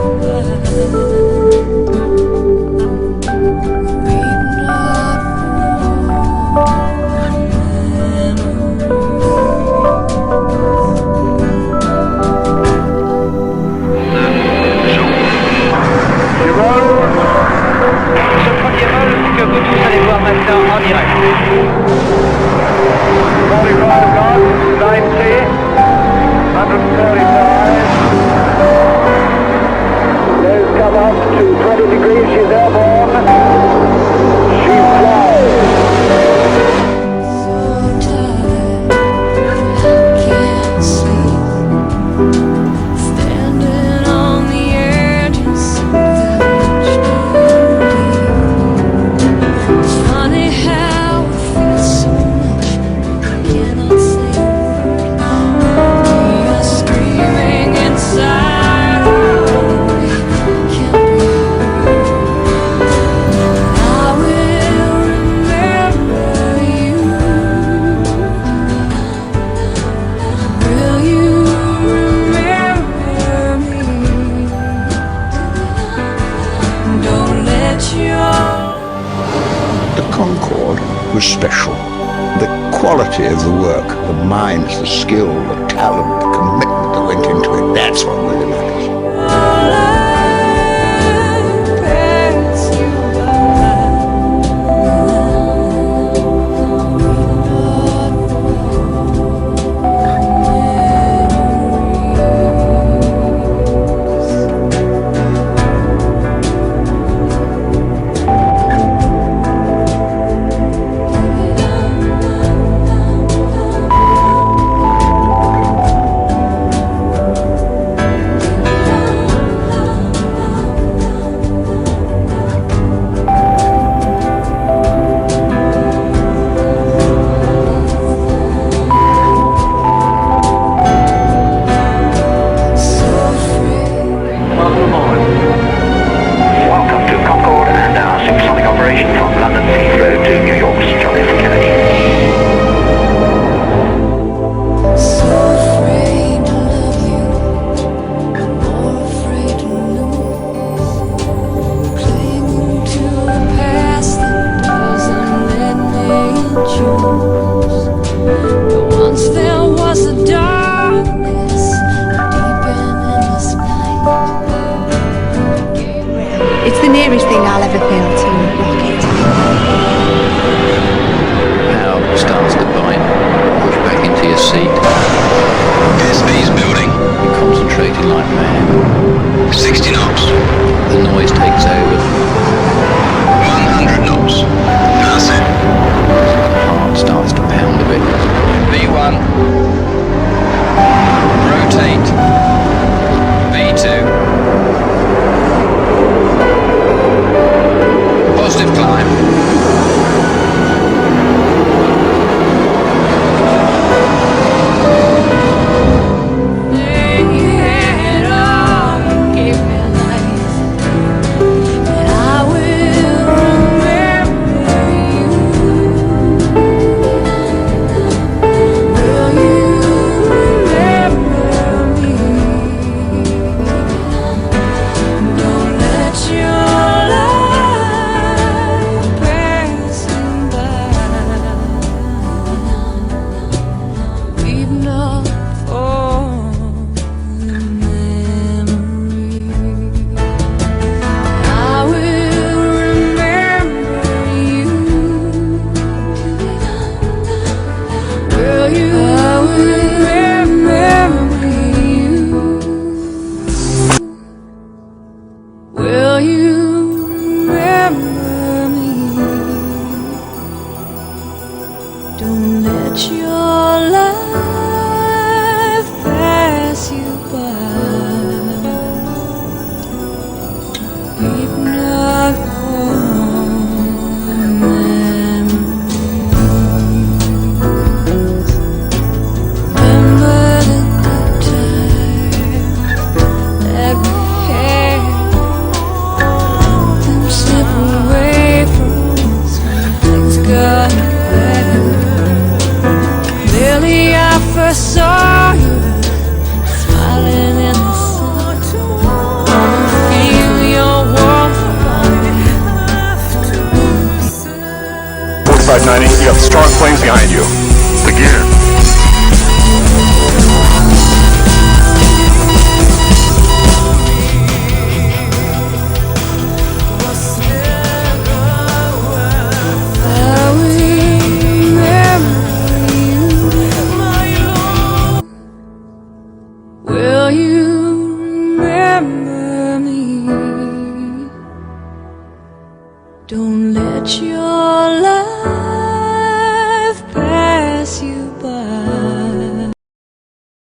Ce premier vol que vous tous allez voir maintenant en direct. 45 knots, 90, 135. Nose come up to 20 degrees, she's airborne. She flies. so tired, I can't sleep. Standing on the edge of such deep. Funny how it feels so much I cannot say. We are screaming inside. Can't breathe. I will remember you. Will you remember me? Don't let your The Concorde was special. The quality of the work, the minds, the skill, the talent, the commitment that went into it, that's what really matters. life pass you Welcome to Concord and our supersonic operation from London Heathrow to New York's John F. Kennedy. so afraid to love you, more afraid to lose. Clinging to a past that doesn't let me choose. But once there was a darkness, deep and endless night. It's the nearest thing I'll ever feel to a rocket. Now starts to bite. Push back into your seat. SV's building. You're concentrating like mad. 60 knots. The noise takes over. 100 knots. That's it. The heart starts to pound a bit. V1. Rotate. V2. Positive climb. keeping up memories. Remember the good times that we had, them slip away from us when things got bad. Clearly I first saw you smiling in the sun. Wanna feel your warmth around me. 4590, you have strong planes behind you. Begin. I remember you. Will you remember me? Don't let your love